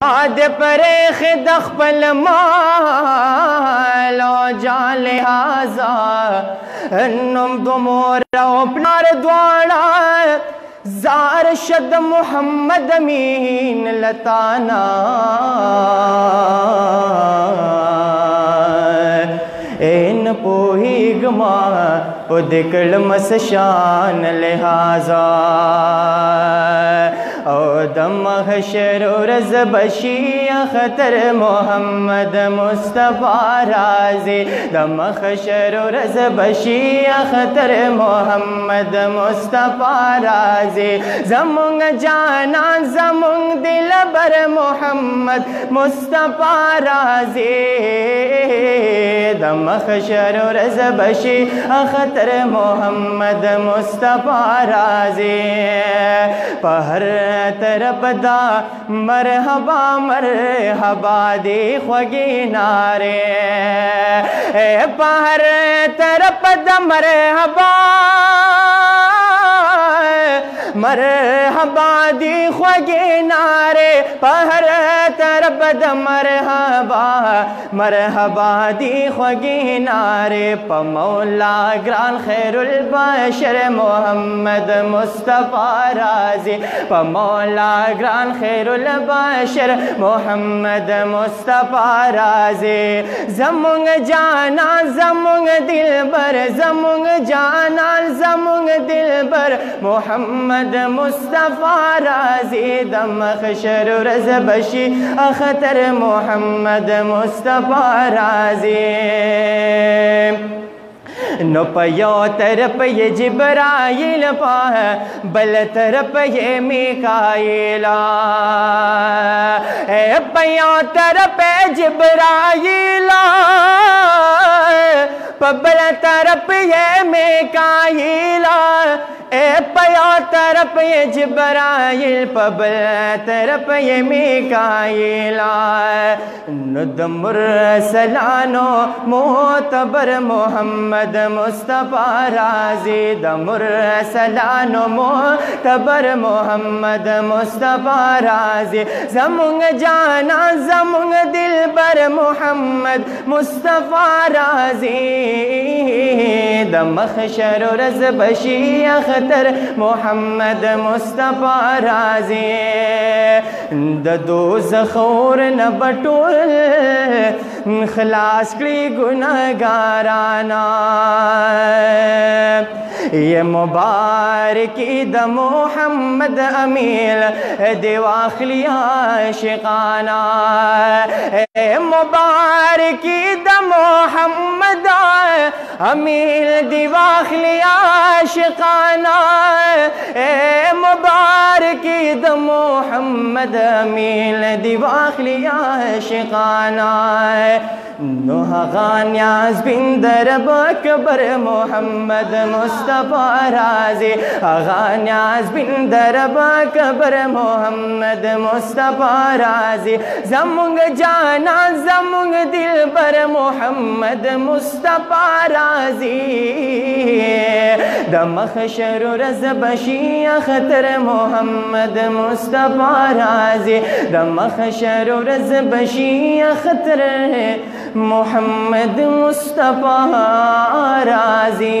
आद परेख दखपल मालो जाले हाजा नुम दुमोरा अपनार द्वारा जार शद मोहम्मद अमीन लताना इन पोही गमा उदिकल मसशान लिहाजा ओ दम हशर रज़ बशी अख्तर मोहम्मद मुस्तफ़ा राज़ी दम हशर रज़ बशी अख्तर मोहम्मद मुस्तफ़ा राज़ी ज़मुंग जाना ज़मुंग दिल बर मोहम्मद मुस्तफ़ा राज़ी दम हशर रज़ बशी अख्तर मोहम्मद मुस्तफ़ा राज़ी पहर तरफ दा मरहबा मरहबा दी ख्वगी नारे पहर तरफ दा मरहबा मरहबा दी ख्वगी नारे पहर तरफ दा मरहबा मरहबा दी ख्वगी नारे पमौला ग्रान खैरुल बशर मोहम्मद मुस्तफ़ा राज़ी पमौला ग्रान खैरुल बशर मोहम्मद मुस्तफ़ा राज़ी ज़मुंग जाना ज़मुंग दिलबर ज़मुंग जाना ज़मुंग दिलबर मोहम्मद मुस्तफ़ा राज़ी दम खशर रज़ बशी अख्तर मोहम्मद मुस्तफ़ा राज़ी नो पयो तरफ ये जिब्राइल पा बल तरफ ये मिकाइला पयो तरफ जिब्राइला पबल तरफ ये मिकाइला पयो तरफ ये जिब्राइल पबल तरफ ये मिकाइला नुदमुर सलानो मोतबर मोहम्मद मुस्तफ़ा राज़ी दमुर सलानो मोतबर मोहम्मद मुस्तफ़ा राज़ी ज़मुंग जाना ज़मुंग दिलबर मोहम्मद मुस्तफ़ा राज़ी दम खशर रज़ बशी अख्तर मोहम्मद मुस्तफ़ा राज़ी दो ज़खोर न बटोल खलास करी गुनहगाराना ये मुबारकी द मोहम्मद अमील दिवाखलिया शिकाना मुबारकी द मोहम्मद अमील दिवाखलिया शिकाना मुबारकी द मोहम्मद अमील दिवाखलिया शिकाना नुहागान्याज बिंदर बकबर मोहम्मद मुस्तफ़ा राज़ी आगान्याज बिंदर बकबर मोहम्मद मुस्तफ़ा राज़ी ज़मुंग जाना ज़मुंग दिलबर मोहम्मद मुस्तफ़ा राज़ी दम खशर रज़ बशी अख्तर मोहम्मद मुस्तफ़ा राज़ी दम खशर रज़ बशी अख्तर मोहम्मद मुस्तफ़ा राज़ी।